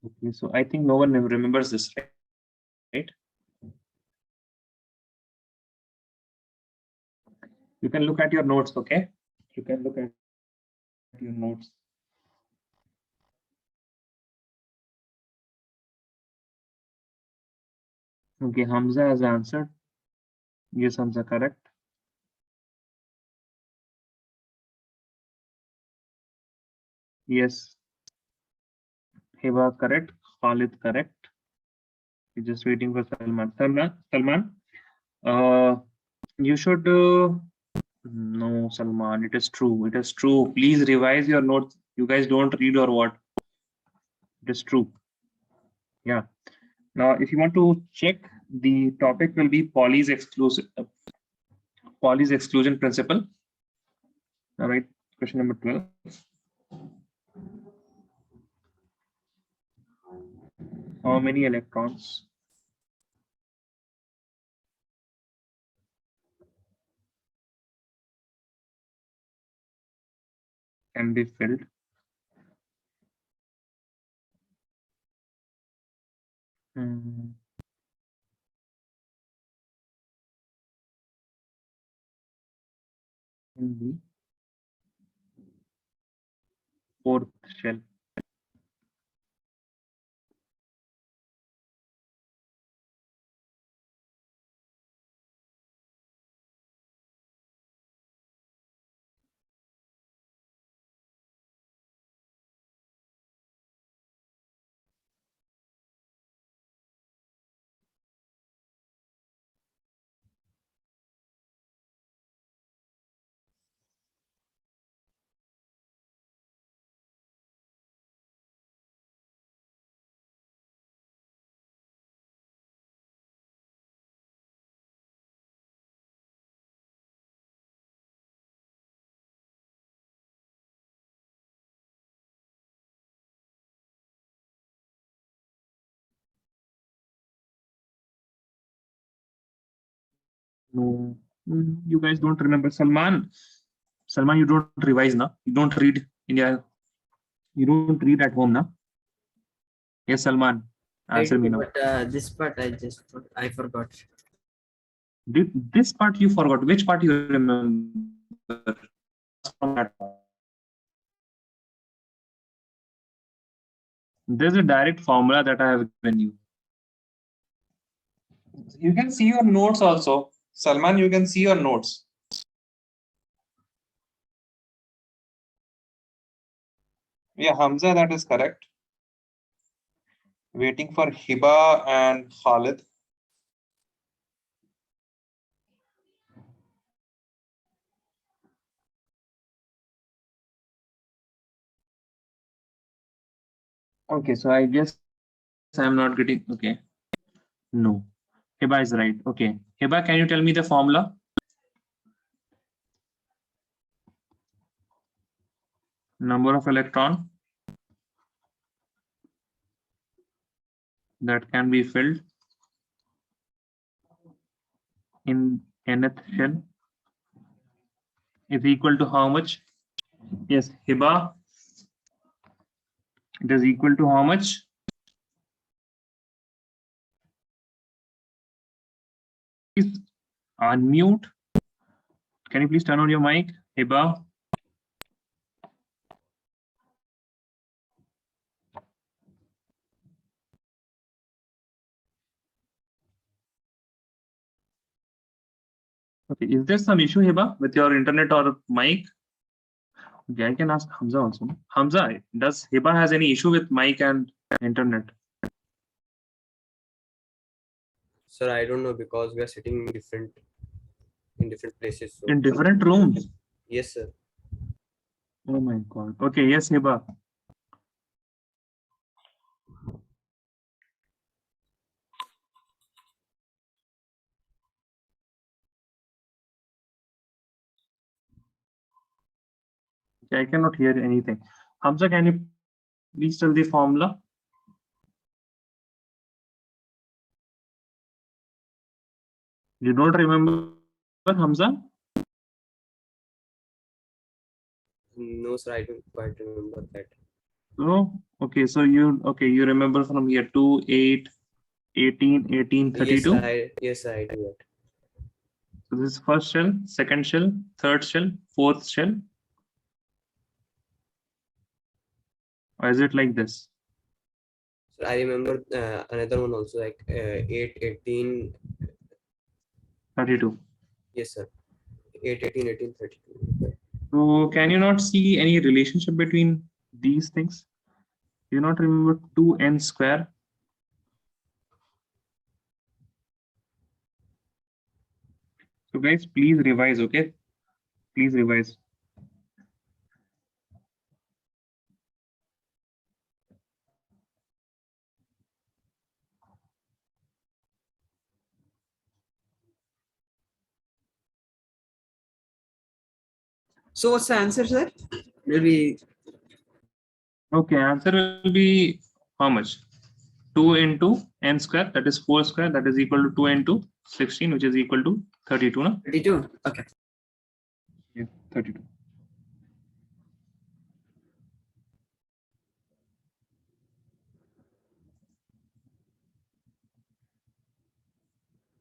Okay, so I think no one remembers this, right? You can look at your notes, okay? You can look at your notes. Okay, Hamza has answered. Yes, Hamza, correct. Yes. Hiba, correct. Khalid, correct. We're just waiting for Salman. Salman, you should. No, Salman, it is true. It is true. Please revise your notes. You guys don't read or what? It is true. Yeah. Now, if you want to check, the topic will be Pauli's exclusion principle. All right. Question number 12. How many electrons can be filled in the fourth shell? No, you guys don't remember. Salman, you don't revise now. You don't read India. You don't read at home now. Yes, Salman, I answer do, me now. but this part I forgot. This part you forgot. Which part you remember? There's a direct formula that I have given you. You can see your notes also. Salman, you can see your notes. Yeah, Hamza, that is correct. Waiting for Hiba and Khalid. Okay, so I guess I'm not getting. Okay. No. Hiba is right. Okay. Hiba, can you tell me the formula? Number of electron that can be filled in nth shell is equal to how much? Yes, Hiba. It is equal to how much? Please unmute. Can you please turn on your mic, Hiba? Okay, is there some issue, Hiba, with your internet or mic? Okay, I can ask Hamza also. Hamza, does Hiba has any issue with mic and internet? Sir, I don't know because we are sitting in different places. So In different rooms? yes, sir. Oh my God. Okay, yes, Hiba. Okay, I cannot hear anything. Hamza, can you please tell the formula? You don't remember, Hamza? No, sir, I don't quite remember that. Oh, okay. So you remember from here 2, 8, 18, 18, 32. Yes, I do that. So this is first shell, second shell, third shell, fourth shell. Or is it like this? So I remember another one also, like 8, 18. 32. Yes, sir. 8, 18, 18, 32. So can you not see any relationship between these things? Do you not remember 2n square? So guys, please revise, okay? Please revise. So what's the answer, sir? Will be Okay, answer will be how much? 2 into n square, that is 4 square, that is equal to 2 into 16, which is equal to 32, no? 32. Okay. Yeah, 32.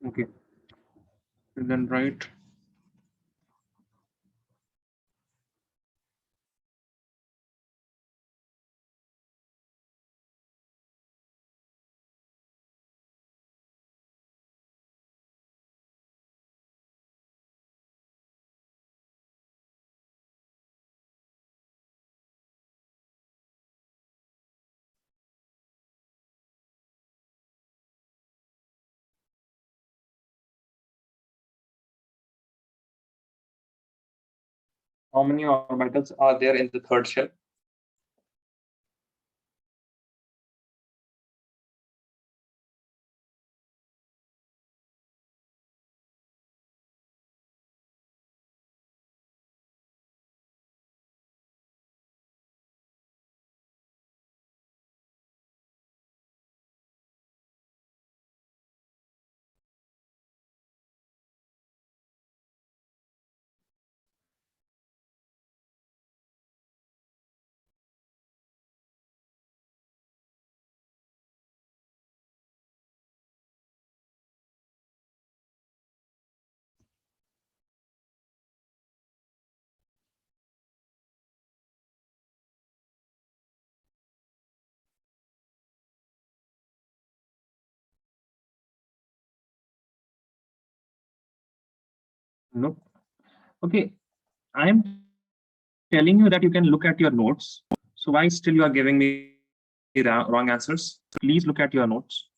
Okay. And then write. How many orbitals are there in the third shell? No. Okay, I'm telling you that you can look at your notes. So why still you are giving me wrong answers? Please look at your notes.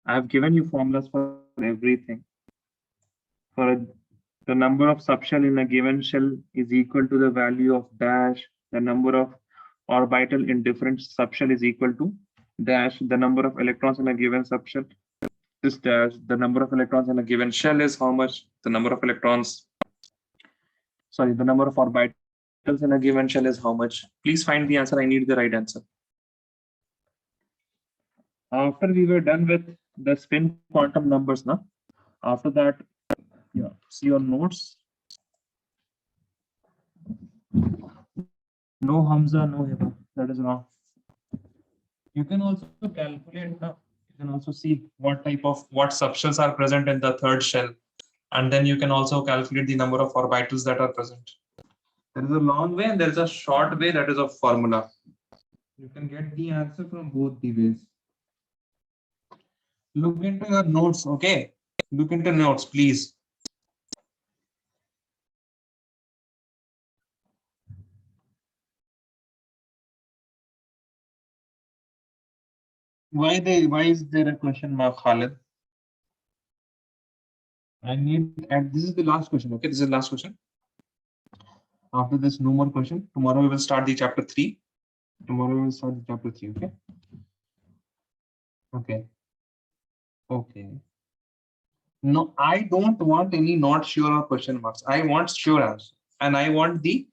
I have given you formulas for everything. The number of subshell in a given shell is equal to the value of dash. The number of orbital in different subshell is equal to dash. The number of electrons in a given subshell this dash, the number of electrons in a given shell is how much? The number of electrons, sorry, the number of orbitals in a given shell is how much? Please find the answer. I need the right answer. After we were done with the spin quantum numbers now, after that, yeah, see your notes. No Hamza, no Hiba. That is wrong. You can also calculate now. You can also see what subshells are present in the third shell. And then you can also calculate the number of orbitals that are present. There is a long way and there is a short way, that is a formula. You can get the answer from both the ways. Look into your notes, okay? Look into notes, please. Why is there a question mark, Khalid? And this is the last question, okay? This is the last question. After this, no more question. Tomorrow we will start the chapter 3. Okay? Okay. No, I don't want any not sure or question marks. I want sure answer. And I want the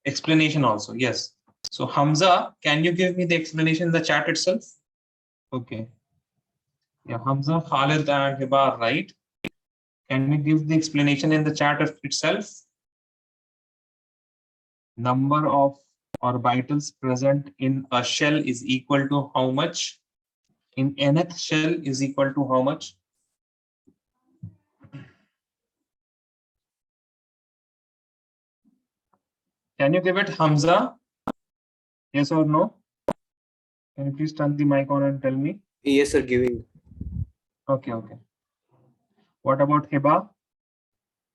explanation also. Yes. So Hamza, can you give me the explanation in the chat itself? Okay. Yeah, Hamza, Khalid and Hiba are right. Can you give the explanation in the chat itself? Number of orbitals present in a shell is equal to how much? In nth shell is equal to how much? Can you give it, Hamza? Yes or no? Can you please turn the mic on and tell me? Yes, sir, giving. Okay. What about Hiba?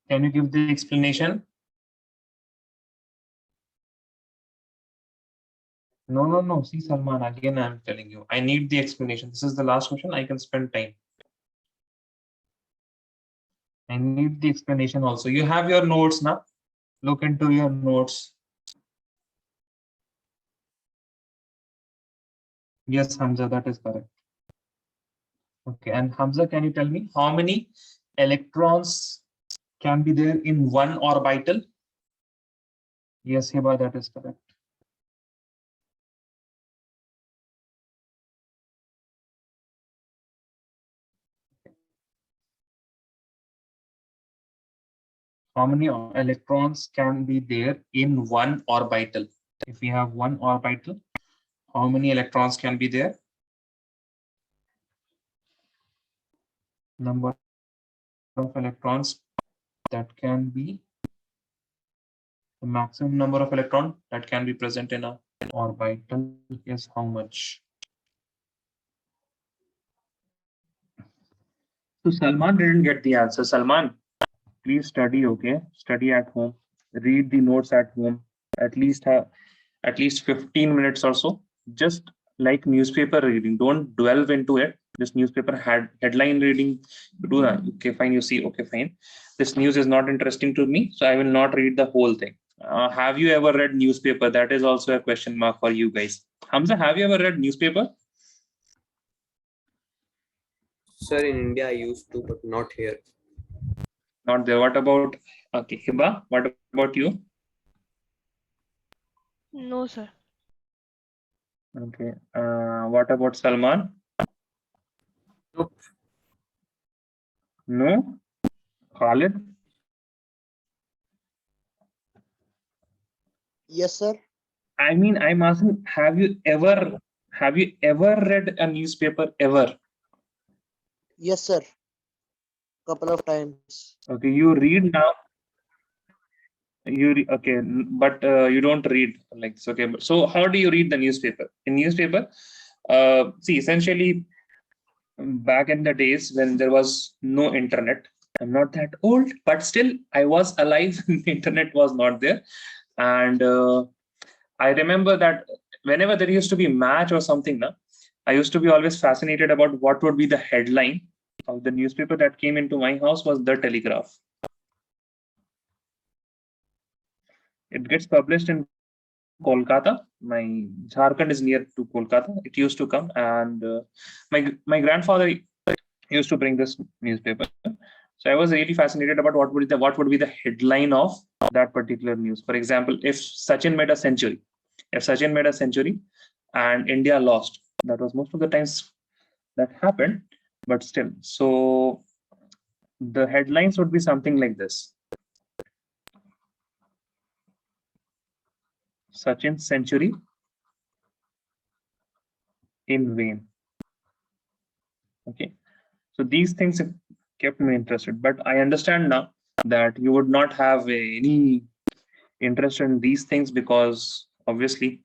Can you give the explanation? No. See, Salman, again, I'm telling you, I need the explanation. This is the last question. I can spend time. I need the explanation also. You have your notes now. Look into your notes. Yes, Hamza, that is correct. Okay, and Hamza, can you tell me how many electrons can be there in one orbital? Yes, Hiba, that is correct. How many electrons can be there in one orbital? If we have one orbital, how many electrons can be there? Number of electrons that can be, the maximum number of electrons that can be present in an orbital is how much? So Salman didn't get the answer. Salman, please study, okay? Study at home. Read the notes at home. At least 15 minutes or so. Just like newspaper reading. Don't delve into it. Just newspaper headline reading. Do that. Okay, fine. You see, okay, fine. This news is not interesting to me, so I will not read the whole thing. Have you ever read newspaper? That is also a question mark for you guys. Hamza, have you ever read newspaper? Sir, in India I used to, but not here. Not there. What about, okay, Hiba, what about you? No, sir. Okay. What about Salman? Nope. No? Khalid? Yes, sir. I mean, I'm asking, have you ever read a newspaper ever? Yes, sir. Couple of times. Okay, you read now. Okay, but you don't read like this. Okay, so how do you read the newspaper? In newspaper, see, essentially, back in the days when there was no internet, I'm not that old, but still, I was alive when the internet was not there, and I remember that whenever there used to be match or something, I used to be always fascinated about what would be the headline of the newspaper that came into my house was The Telegraph. It gets published in Kolkata. My Jharkhand is near to Kolkata. It used to come, and my grandfather used to bring this newspaper. So I was really fascinated about what would be the headline of that particular news. For example, if Sachin made a century, and India lost, that was most of the times that happened, but still. So the headlines would be something like this: Sachin's century in vain. Okay, so these things have kept me interested, but I understand now that you would not have any interest in these things because obviously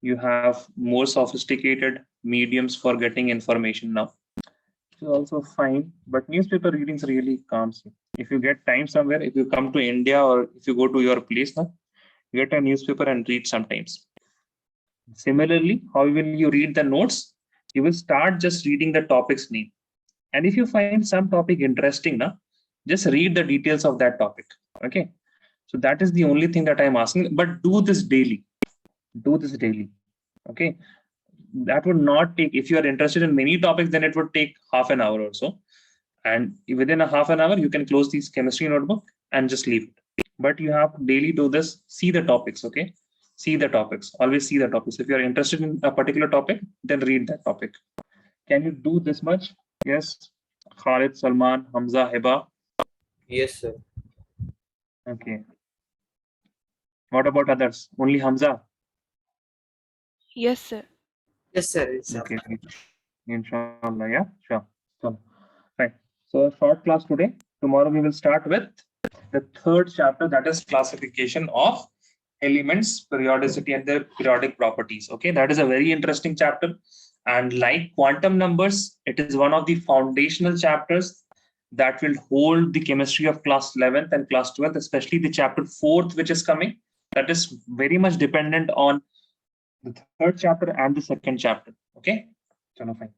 you have more sophisticated mediums for getting information now. Which is also fine, but newspaper readings really calms you. If you get time somewhere, if you come to India or if you go to your place now, get a newspaper and read sometimes. Similarly, how will you read the notes? You will start just reading the topic's name. And if you find some topic interesting now, just read the details of that topic. Okay. So that is the only thing that I'm asking, but do this daily. Okay. That would not take, if you are interested in many topics, then it would take half an hour or so. And within a half an hour, you can close this chemistry notebook and just leave it. But you have to daily do this, see the topics, okay? See the topics, always see the topics. If you're interested in a particular topic, then read that topic. Can you do this much? Yes. Khalid, Salman, Hamza, Hiba. Yes, sir. Okay. What about others? Only Hamza? Yes, sir. Yes, sir. Inshallah. Okay. Inshallah, yeah, sure. So, fine. So short class today. Tomorrow we will start with the third chapter, that is classification of elements, periodicity, and their periodic properties. Okay, that is a very interesting chapter. And like quantum numbers, it is one of the foundational chapters that will hold the chemistry of class 11th and class 12th, especially the chapter 4th, which is coming. That is very much dependent on the third chapter and the second chapter. Okay, so fine.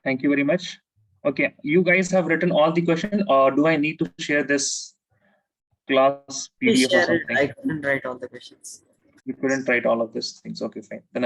Thank you very much. Okay, you guys have written all the questions, or do I need to share this class Please PDF or share it. something? I couldn't write all the questions. You couldn't write all of these things. Okay, fine. Then I